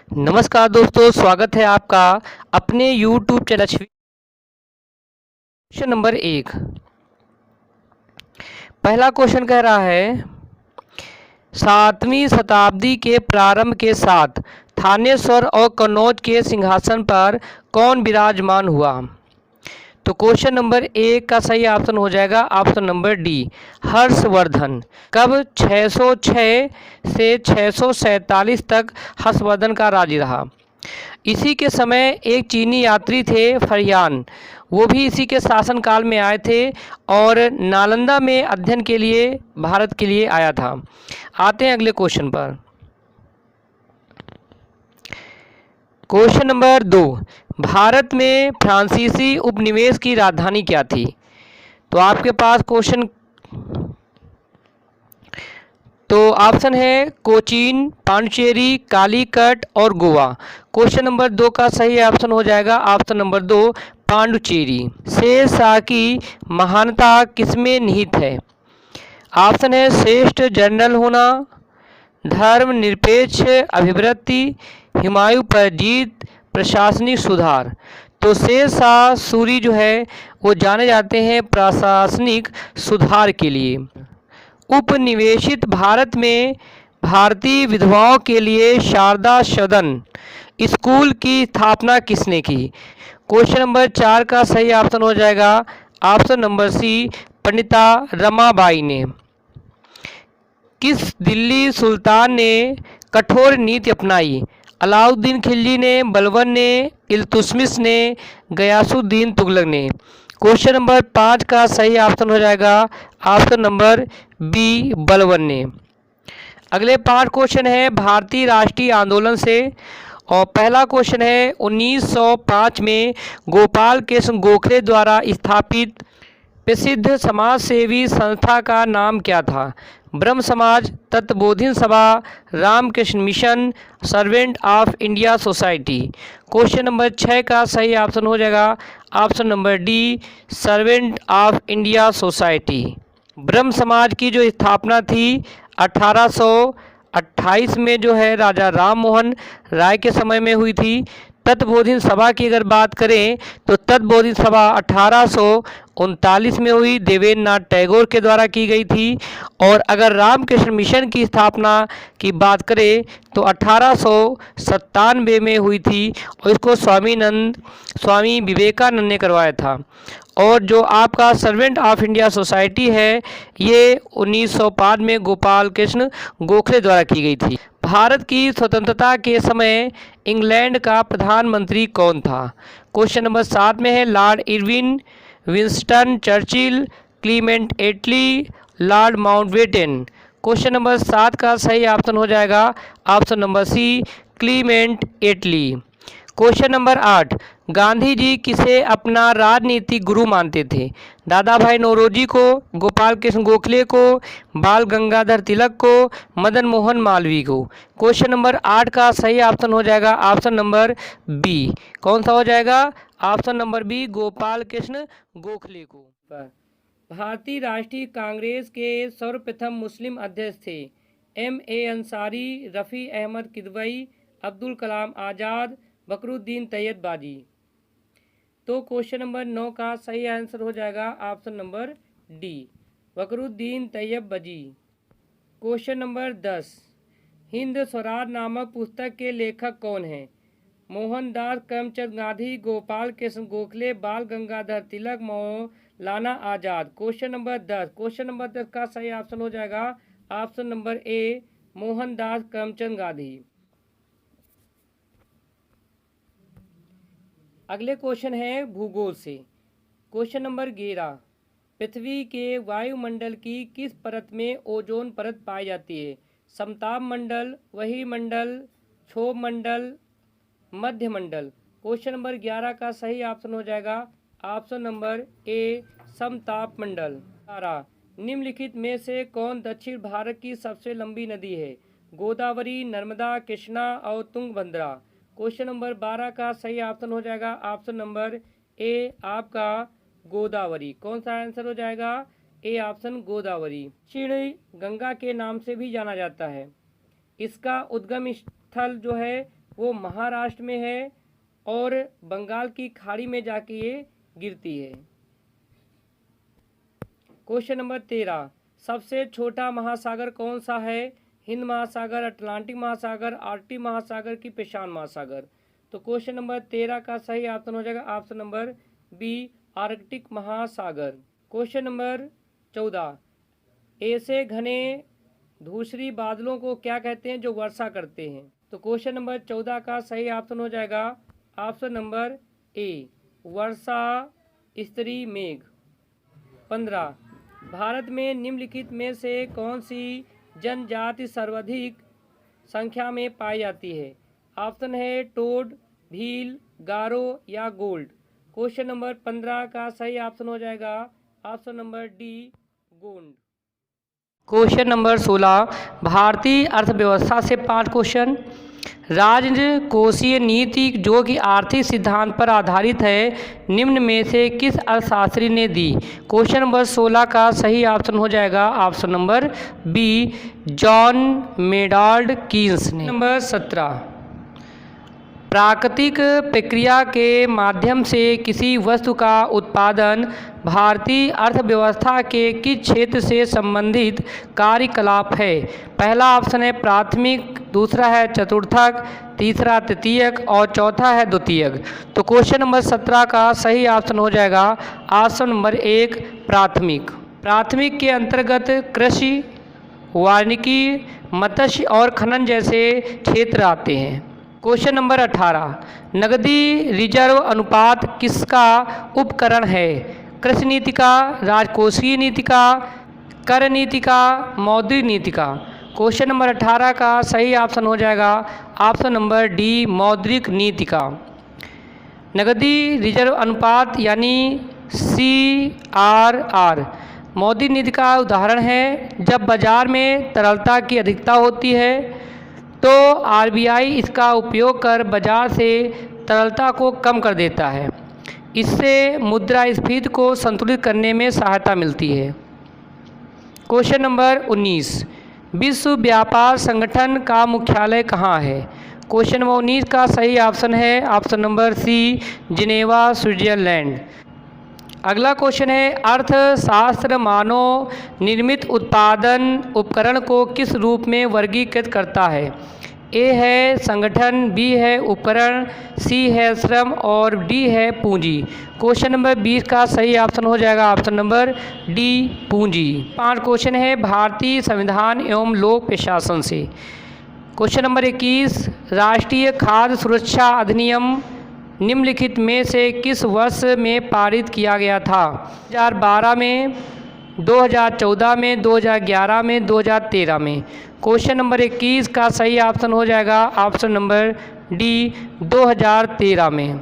नमस्कार दोस्तों, स्वागत है आपका अपने YouTube चैनल। Question number 1। पहला क्वेश्चन कह रहा है 7वीं शताब्दी के प्रारंभ के साथ थानेश्वर और कन्नौज के सिंहासन पर कौन विराजमान हुआ। तो क्वेश्चन नंबर 1 का सही ऑप्शन हो जाएगा ऑप्शन नंबर डी, हर्षवर्धन। कब? 606 से 647 तक हर्षवर्धन का राज्य रहा। इसी के समय एक चीनी यात्री थे फरयान, वो भी इसी के शासनकाल में आए थे और नालंदा में अध्ययन के लिए भारत के लिए आया था। आते हैं अगले क्वेश्चन पर। Question number 2। भारत में फ्रांसीसी उपनिवेश की राजधानी क्या थी। तो आपके पास क्वेश्चन तो ऑप्शन है कोचीन, पांडिचेरी, कालीकट और गोवा। क्वेश्चन नंबर 2 का सही ऑप्शन हो जाएगा ऑप्शन नंबर 2, पांडिचेरी। शेष शाह की महानता किसमें निहित है। ऑप्शन है श्रेष्ठ जनरल होना, धर्मनिरपेक्ष अभिवृत्ति, हुमायूं पर जीत, प्रशासनिक सुधार। तो शेष शाह सूरी जो है वो जाने जाते हैं प्रशासनिक सुधार के लिए। उपनिवेशित भारत में भारतीय विधवाओं के लिए शारदा सदन स्कूल की स्थापना किसने की। क्वेश्चन नंबर 4 का सही ऑप्शन हो जाएगा ऑप्शन नंबर सी, पंडिता रमाबाई ने। किस दिल्ली सुल्तान ने कठोर नीति अपनाई। अलाउद्दीन खिलजी ने, बलबन ने, इल्तुतमिश ने, गयासुद्दीन तुगलक ने। क्वेश्चन नंबर 5 का सही ऑप्शन हो जाएगा ऑप्शन नंबर बी, बलबन ने। अगले 5 क्वेश्चन है भारतीय राष्ट्रीय आंदोलन से और पहला क्वेश्चन है 1905 में गोपाल कृष्ण गोखले द्वारा स्थापित प्रसिद्ध समाज सेवी संस्था का नाम क्या था। ब्रह्म Samaj, Tattvabodhini Sabha, Ramakrishna mission, servant of India society. Question number 6 का सही ऑप्शन हो जाएगा option number D, servant of India society. Brahmo Samaj की जो स्थापना थी 1828 में जो है राजा राम मोहन राय के समय में हुई थी। तत्वबोधिनी सभा की अगर बात करें तो तत्वबोधिनी सभा 1839 में हुई, देवेंद्र नाथ टैगोर के द्वारा की गई थी। और अगर रामकृष्ण मिशन की स्थापना की बात करें तो 1897 में हुई थी और इसको स्वामी विवेकानंद ने करवाया था। और जो आपका सर्वेंट ऑफ इंडिया सोसाइटी है ये 1905 में गोपाल कृष्ण गोखले द्वारा की गई थी। भारत की स्वतंत्रता के समय इंग्लैंड का प्रधानमंत्री कौन था। क्वेश्चन नंबर 7 में है Lord Irwin, Winston Churchill, Clement Attlee, Lord Mountbatten. Question number 7 का सही ऑप्शन हो जाएगा option number C, Clement Attlee. Question number 8। Gandhi ji किसे अपना राजनीतिक गुरु मानते थे। दादा भाई नौरोजी को, गोपाल कृष्ण गोखले को, बाल गंगाधर तिलक को, मदन मोहन मालवीय को। क्वेश्चन नंबर 8 का सही ऑप्शन हो जाएगा ऑप्शन नंबर बी। कौन सा हो जाएगा option number B, Gopal Krishna Gokhale को। भारतीय राष्ट्रीय कांग्रेस के सर्वप्रथम मुस्लिम अध्यक्ष थे M.A. अंसारी, रफ़ी अहमद किदवई, अब्दुल कलाम आज़ाद, बकरुद्दीन तैयब बाजी। तो क्वेश्चन नंबर 9 का सही आंसर हो जाएगा ऑप्शन नंबर डी, बकरुद्दीन तैयब बाजी। Question number 10। हिंद स्वराज नामक पुस्तक के लेखक कौन हैं। मोहनदास करमचंद गांधी, गोपाल कृष्ण गोखले, बाल Gangadhar Tilak, Maulana Azad. Question number 10। Question number 10 का सही ऑप्शन हो जाएगा option number A, Mohandas Karamchand Gandhi. अगले क्वेश्चन है भूगोल से। Question number 11। पृथ्वी के वायुमंडल की किस परत में ओजोन परत पाई जाती है। समताप मंडल, वही मंडल, क्षोभ मंडल, मध्य मंडल। क्वेश्चन नंबर 11 का सही ऑप्शन हो जाएगा ऑप्शन नंबर ए, समताप मंडल। निम्नलिखित में से कौन दक्षिण भारत की सबसे लंबी नदी है। गोदावरी, नर्मदा, कृष्णा और तुंगभद्रा। क्वेश्चन नंबर 12 का सही ऑप्शन हो जाएगा ऑप्शन नंबर ए, आपका गोदावरी। कौन सा आंसर हो जाएगा ए ऑप्शन, गोदावरी। दक्षिण गंगा के नाम से भी जाना जाता है। इसका उद्गम स्थल जो है वो महाराष्ट्र में है और बंगाल की खाड़ी में जाके ये गिरती है। क्वेश्चन नंबर 13, सबसे छोटा महासागर कौन सा है? हिंद महासागर, अटलांटिक महासागर, आर्कटिक महासागर की प्रशांत महासागर। तो क्वेश्चन नंबर 13 का सही ऑप्शन हो जाएगा ऑप्शन नंबर बी, आर्कटिक महासागर। क्वेश्चन नंबर 14, ऐसे घने धूसरी बादलों को क्या कहते हैं जो वर्षा करते हैं? तो क्वेश्चन नंबर 14 का सही ऑप्शन हो जाएगा ऑप्शन नंबर ए, वर्षा स्तरीय मेघ। 15, भारत में निम्नलिखित में से कौन सी जनजाति सर्वाधिक संख्या में पाई जाती है? ऑप्शन है टोड, भील, गारो या गोल्ड। क्वेश्चन नंबर 15 का सही ऑप्शन हो जाएगा option number D, Gond. Question number 16, भारतीय अर्थव्यवस्था से 5 क्वेश्चन। राजकोषीय नीति जो कि आर्थिक सिद्धांत पर आधारित है, निम्न में से किस अर्थशास्त्री ने दी? क्वेश्चन नंबर 16 का सही ऑप्शन हो जाएगा option number B, John Maynard Keynes ने। नंबर 17, प्राकृतिक प्रक्रिया के माध्यम से किसी वस्तु का उत्पादन भारतीय अर्थव्यवस्था के किस क्षेत्र से संबंधित कार्यकलाप है? पहला ऑप्शन है प्राथमिक, दूसरा है चतुर्थक, तीसरा तृतीयक और चौथा है द्वितीयक। तो क्वेश्चन नंबर 17 का सही ऑप्शन हो जाएगा ऑप्शन नंबर 1, प्राथमिक। प्राथमिक के अंतर्गत कृषि, वानिकी, मत्स्य और खनन जैसे क्षेत्र आते हैं। क्वेश्चन नंबर 18, नकदी रिजर्व अनुपात किसका उपकरण है? कृषि नीति का, राजकोषीय नीति का, कर नीति का, मौद्रिक नीति का। क्वेश्चन नंबर 18 का सही ऑप्शन हो जाएगा ऑप्शन नंबर डी, मौद्रिक नीति का। नकदी रिजर्व अनुपात यानी CRR मौद्रिक नीति का उदाहरण है। जब बाजार में तरलता की अधिकता होती है तो RBI इसका उपयोग कर बाजार से तरलता को कम कर देता है। इससे मुद्रास्फीति को संतुलित करने में सहायता मिलती है। क्वेश्चन नंबर 19, विश्व व्यापार संगठन का मुख्यालय कहाँ है? क्वेश्चन नंबर 19 का सही ऑप्शन है option number C, Geneva, Switzerland. अगला क्वेश्चन है, अर्थशास्त्र मानव निर्मित उत्पादन उपकरण को किस रूप में वर्गीकृत करता है? ए है संगठन, बी है उपकरण, सी है श्रम और डी है पूंजी। क्वेश्चन नंबर 20 का सही ऑप्शन हो जाएगा ऑप्शन नंबर डी, पूंजी। 5 क्वेश्चन है भारतीय संविधान एवं लोक प्रशासन से। क्वेश्चन नंबर 21, राष्ट्रीय खाद्य सुरक्षा अधिनियम निम्नलिखित में से किस वर्ष में पारित किया गया था? 2012 में, 2014 में, 2011 में, 2013 में। क्वेश्चन नंबर 21 का सही ऑप्शन हो जाएगा ऑप्शन नंबर डी, 2013 में।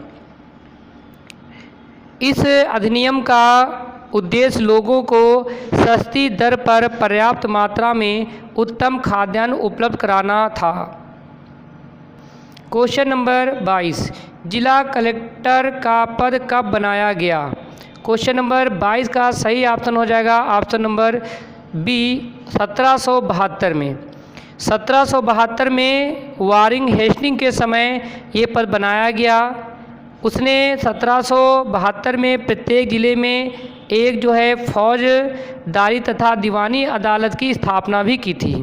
इस अधिनियम का उद्देश्य लोगों को सस्ती दर पर पर्याप्त मात्रा में उत्तम खाद्यान्न उपलब्ध कराना था। क्वेश्चन नंबर 22, जिला कलेक्टर का पद कब बनाया गया? क्वेश्चन नंबर 22 का सही ऑप्शन हो जाएगा ऑप्शन नंबर बी, 1772 में। 1772 में वारिंग हेस्टिंग के समय ये पद बनाया गया। उसने 1772 में प्रत्येक ज़िले में एक जो है फौजदारी तथा दीवानी अदालत की स्थापना भी की थी।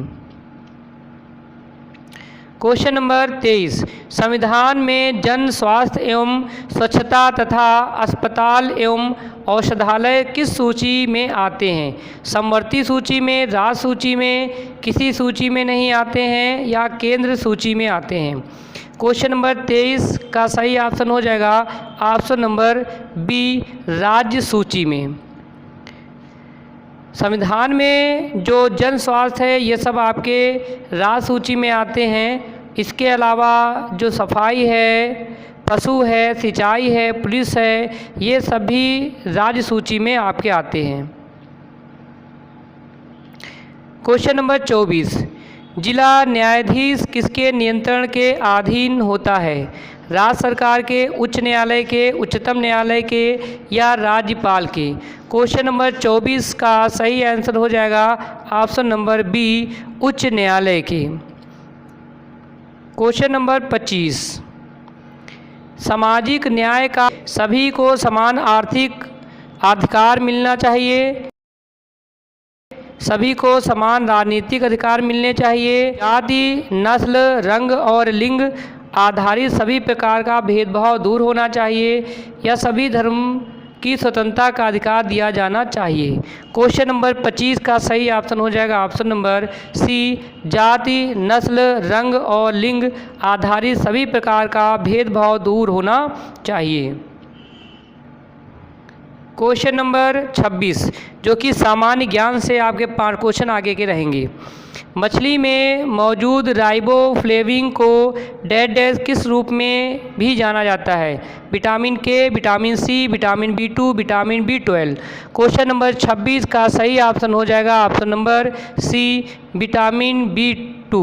क्वेश्चन नंबर 23, संविधान में जन स्वास्थ्य एवं स्वच्छता तथा अस्पताल एवं औषधालय किस सूची में आते हैं? समवर्ती सूची में, राज्य सूची में, किसी सूची में नहीं आते हैं या केंद्र सूची में आते हैं? क्वेश्चन नंबर 23 का सही ऑप्शन हो जाएगा ऑप्शन नंबर बी, राज्य सूची में। संविधान में जो जन स्वास्थ्य है ये सब आपके राज्य सूची में आते हैं। इसके अलावा जो सफाई है, पशु है, सिंचाई है, पुलिस है, ये सभी राज्य सूची में आपके आते हैं। क्वेश्चन नंबर 24, जिला न्यायाधीश किसके नियंत्रण के अधीन होता है? राज्य सरकार के, उच्च न्यायालय के, उच्चतम न्यायालय के या राज्यपाल के? क्वेश्चन नंबर 24 का सही आंसर हो जाएगा ऑप्शन नंबर बी, उच्च न्यायालय के। क्वेश्चन नंबर 25, सामाजिक न्याय का सभी को समान आर्थिक अधिकार मिलना चाहिए, सभी को समान राजनीतिक अधिकार मिलने चाहिए, जाति, नस्ल, रंग और लिंग आधारित सभी प्रकार का भेदभाव दूर होना चाहिए, या सभी धर्म की स्वतंत्रता का अधिकार दिया जाना चाहिए। क्वेश्चन नंबर 25 का सही ऑप्शन हो जाएगा ऑप्शन नंबर सी, जाति, नस्ल, रंग और लिंग आधारित सभी प्रकार का भेदभाव दूर होना चाहिए। क्वेश्चन नंबर 26, जो कि सामान्य ज्ञान से आपके 5 क्वेश्चन आगे के रहेंगे। मछली में मौजूद राइबोफ्लेविन को डैश डैश किस रूप में भी जाना जाता है? Vitamin K, vitamin C, vitamin B2, vitamin B12। Question number 26 का सही ऑप्शन हो जाएगा ऑप्शन नंबर सी, विटामिन B2।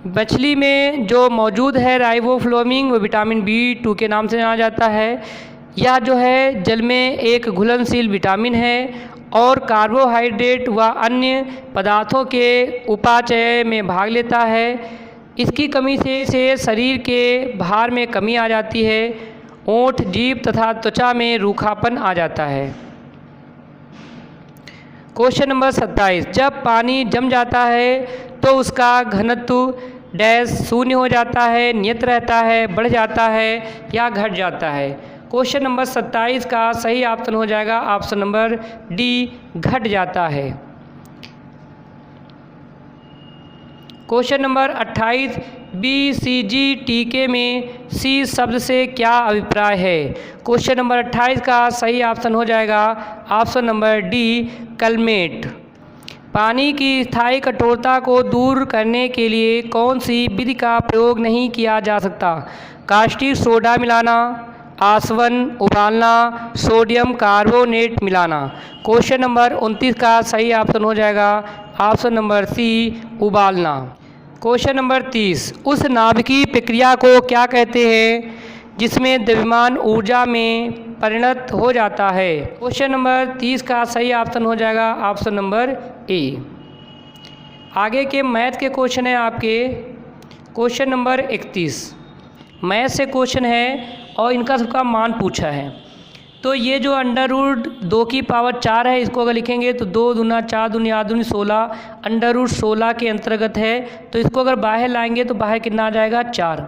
मछली में जो मौजूद है राइबोफ्लेविन वो विटामिन B2 के नाम से जाना जाता है। यह जो है जल में एक घुलनशील विटामिन है और कार्बोहाइड्रेट व अन्य पदार्थों के उपाचय में भाग लेता है। इसकी कमी से शरीर के भार में कमी आ जाती है, ओंठ, जीभ तथा त्वचा में रूखापन आ जाता है। क्वेश्चन नंबर 27, जब पानी जम जाता है तो उसका घनत्व डैश शून्य हो जाता है, नियत रहता है, बढ़ जाता है या घट जाता है? क्वेश्चन नंबर 27 का सही ऑप्शन हो जाएगा ऑप्शन नंबर डी, घट जाता है। क्वेश्चन नंबर 28, BCG टीके में सी शब्द से क्या अभिप्राय है? क्वेश्चन नंबर 28 का सही ऑप्शन हो जाएगा ऑप्शन नंबर डी, कलमेट। पानी की स्थायी कठोरता को दूर करने के लिए कौन सी विधि का प्रयोग नहीं किया जा सकता? कास्टिक सोडा मिलाना, आसवन उबालना, सोडियम कार्बोनेट मिलाना। क्वेश्चन नंबर 29 का सही ऑप्शन हो जाएगा ऑप्शन नंबर सी, उबालना। क्वेश्चन नंबर 30, उस नाभिकीय प्रक्रिया को क्या कहते हैं जिसमें द्रव्यमान ऊर्जा में परिणत हो जाता है? क्वेश्चन नंबर 30 का सही ऑप्शन हो जाएगा ऑप्शन नंबर ए। आगे के मैथ के क्वेश्चन है आपके। क्वेश्चन नंबर 31 मैथ से क्वेश्चन है और इनका सबका मान पूछा है। तो ये जो अंडर रूट 2 की पावर 4 है, इसको अगर लिखेंगे तो 2 दूना 4 दूनी 8 दूनी 16, अंडर रूट 16 के अंतर्गत है। तो इसको अगर बाहर लाएंगे तो बाहर कितना आ जाएगा 4।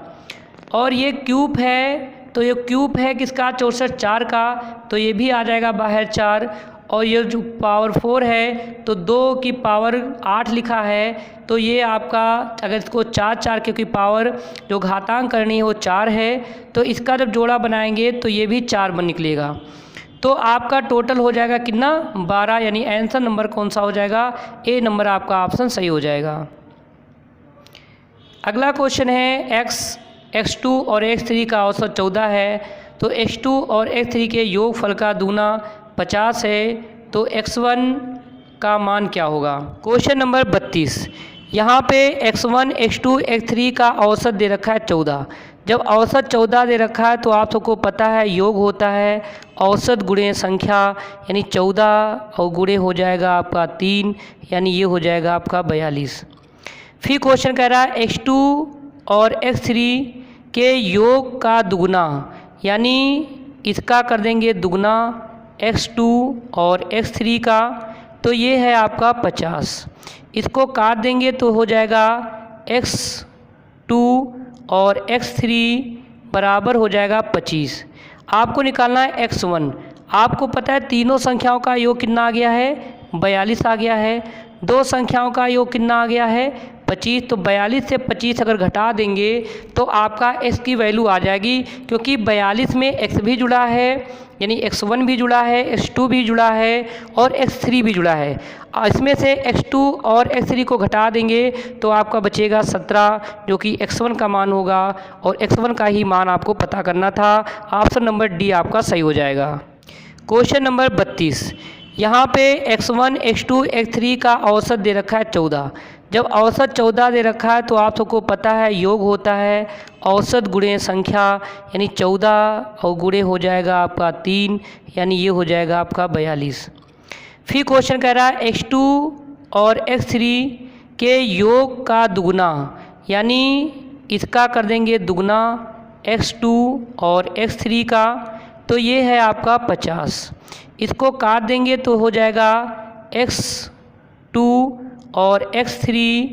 और ये क्यूब है, तो ये क्यूब है किसका 64 4 का, तो ये भी आ जाएगा बाहर 4। और ये जो पावर 4 है तो 2 की पावर 8 लिखा है, तो ये आपका अगर इसको 4 4 क्योंकि पावर जो घातांक करनी है वो 4 है, तो इसका जब जोड़ा बनाएंगे तो ये भी 4 बन निकलेगा। तो आपका टोटल हो जाएगा कितना 12, यानी आंसर नंबर कौन सा हो जाएगा? ए नंबर आपका ऑप्शन सही हो जाएगा। अगला क्वेश्चन है x2 और x3 का औसत 14 है। तो x2 और x3 के योगफल का दूना 50 है, तो x1 का मान क्या होगा? क्वेश्चन नंबर 32, यहाँ पे x1, x2, x3 का औसत दे रखा है 14। जब औसत 14 दे रखा है तो आप सबको पता है योग होता है औसत गुणे संख्या, यानी 14 और गुणे हो जाएगा आपका 3, यानी ये हो जाएगा आपका 42। फिर क्वेश्चन कह रहा है x2 और x3 के योग का दुगुना, यानी इसका कर देंगे दुगुना x2 और x3 का, तो ये है आपका 50। इसको काट देंगे तो हो जाएगा x2 और x3 बराबर हो जाएगा 25। आपको निकालना है x1। आपको पता है तीनों संख्याओं का योग कितना आ गया है? 42 आ गया है। दो संख्याओं का योग कितना आ गया है? 25। तो 42 से 25 अगर घटा देंगे तो आपका x की वैल्यू आ जाएगी, क्योंकि 42 में x भी जुड़ा है, यानी x1 भी जुड़ा है, x2 भी जुड़ा है और x3 भी जुड़ा है। इसमें से x2 और x3 को घटा देंगे तो आपका बचेगा 17, जो कि x1 का मान होगा, और x1 का ही मान आपको पता करना था। ऑप्शन नंबर डी आपका सही हो जाएगा। क्वेश्चन नंबर 32, यहाँ पे x1, x2, x3 का औसत दे रखा है 14। जब औसत 14 दे रखा है तो आप सबको पता है योग होता है औसत गुणे संख्या, यानी 14 और गुणे हो जाएगा आपका 3, यानी ये हो जाएगा आपका 42। फिर क्वेश्चन कह रहा है x2 और x3 के योग का दुगुना, यानी इसका कर देंगे दुगना x2 और x3 का, तो ये है आपका 50। इसको काट देंगे तो हो जाएगा x2 और x3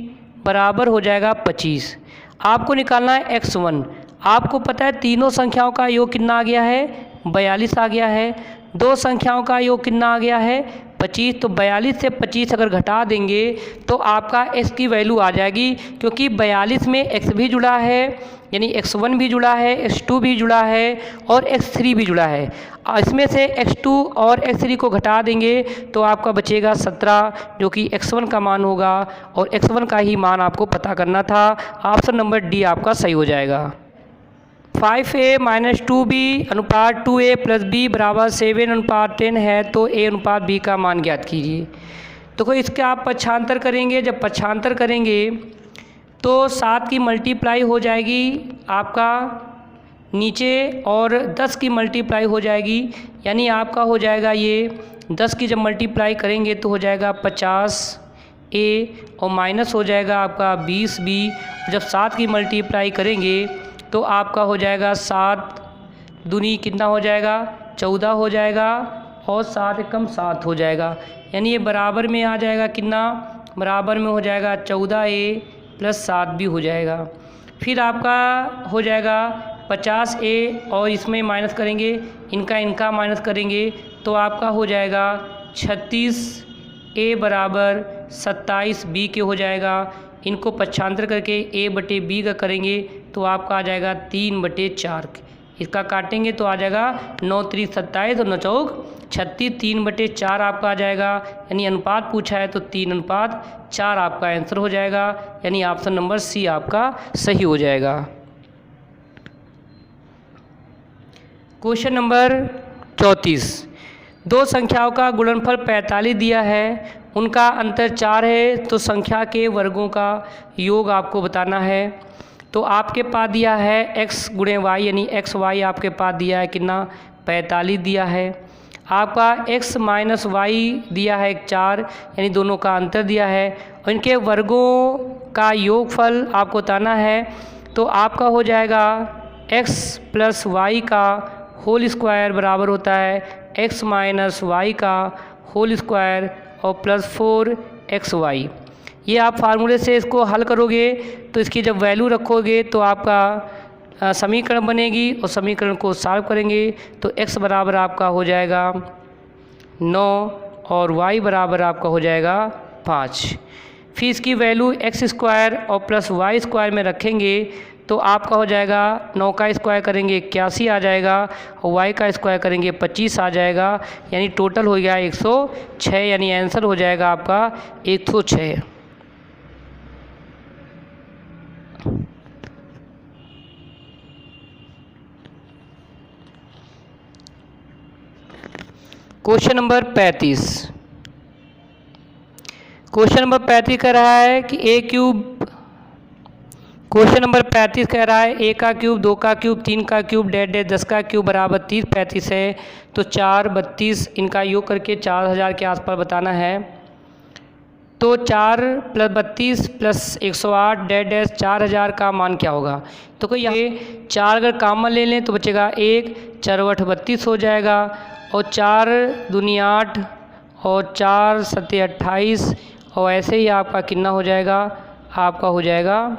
बराबर हो जाएगा 25। आपको निकालना है x1। आपको पता है तीनों संख्याओं का योग कितना आ गया है, 42 आ गया है। दो संख्याओं का योग कितना आ गया है, 25। तो 42 से 25 अगर घटा देंगे तो आपका x की वैल्यू आ जाएगी, क्योंकि 42 में x भी जुड़ा है, यानी x1 भी जुड़ा है, x2 भी जुड़ा है और x3 भी जुड़ा है। इसमें से x2 और x3 को घटा देंगे तो आपका बचेगा 17, जो कि x1 का मान होगा, और x1 का ही मान आपको पता करना था। ऑप्शन नंबर डी आपका सही हो जाएगा। 5a - 2b अनुपात 2a + b बराबर 7:10 है, तो a अनुपात b का मान ज्ञात कीजिए। तो कोई इसका आप पक्षांतर करेंगे, जब पक्षांतर करेंगे तो 7 की मल्टीप्लाई हो जाएगी आपका नीचे, और 10 की मल्टीप्लाई हो जाएगी, यानी आपका हो जाएगा ये 10 की जब मल्टीप्लाई करेंगे तो हो जाएगा 50a और माइनस हो जाएगा आपका 20b। जब 7 की मल्टीप्लाई करेंगे तो आपका हो जाएगा 7 दूनी कितना हो जाएगा, 14 हो जाएगा, और 7 एकम 7 हो जाएगा, यानी ये बराबर में आ जाएगा कितना, बराबर में हो जाएगा 14a + 7 भी हो जाएगा। फिर आपका हो जाएगा 50a और इसमें माइनस करेंगे, इनका माइनस करेंगे तो आपका हो जाएगा 36a बराबर 27b के हो जाएगा। इनको पक्षांतर करके a/b का करेंगे तो आपका आ जाएगा 3/4। इसका काटेंगे तो आ जाएगा 9 3 27 और 9 चौक 36, 3/4 आपका आ जाएगा, यानी अनुपात पूछा है तो 3:4 आपका आंसर हो जाएगा, यानी ऑप्शन नंबर सी आपका सही हो जाएगा। Question number 34। दो संख्याओं का गुणनफल 45 दिया है, उनका अंतर 4 है, तो संख्या के वर्गों का योग आपको बताना है। तो आपके पास दिया है x × y, यानी xy आपके पास दिया है कितना, 45 दिया है। आपका x - y दिया है 4, यानी दोनों का अंतर दिया है, और इनके वर्गों का योगफल आपको बताना है। तो आपका हो जाएगा x + y का होल स्क्वायर बराबर होता है x - y का होल स्क्वायर और +4xy। ये आप फार्मूले से इसको हल करोगे तो इसकी जब वैल्यू रखोगे तो आपका समीकरण बनेगी, और समीकरण को सॉल्व करेंगे तो x बराबर आपका हो जाएगा 9 और y बराबर आपका हो जाएगा 5। फिर इसकी वैल्यू x² और +y² में रखेंगे तो आपका हो जाएगा 9 का स्क्वायर करेंगे 81 आ जाएगा, और y का स्क्वायर करेंगे 25 आ जाएगा, यानी टोटल हो गया 106, यानी आंसर हो जाएगा आपका 106। Question number 35। क्वेश्चन नंबर 35 कह रहा है कि क्वेश्चन नंबर 35 कह रहा है a का क्यूब, 2 का क्यूब, 3 का क्यूब, डेढ़ 10 का क्यूब बराबर 30 35 है, तो 4 32 इनका योग करके 4000 के आसपास बताना है। तो 4 + 32 + 108 डेढ़ 4000 का मान क्या होगा। तो कोई ये 4 अगर कॉमन ले लें तो बचेगा 1, 4 × 8 32 हो जाएगा, और 4 दूनी 8 और 4 × 7 28, और ऐसे ही आपका कितना हो जाएगा, आपका हो जाएगा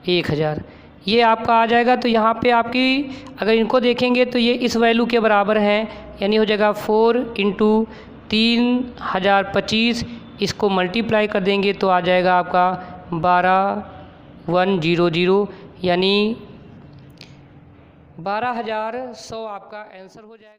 1000। ये आपका आ जाएगा। तो यहाँ पे आपकी अगर इनको देखेंगे तो ये इस वैल्यू के बराबर हैं, यानी हो जाएगा 4 × 3025। इसको मल्टीप्लाई कर देंगे तो आ जाएगा आपका 12100, यानी 12100 आपका आंसर हो जाएगा।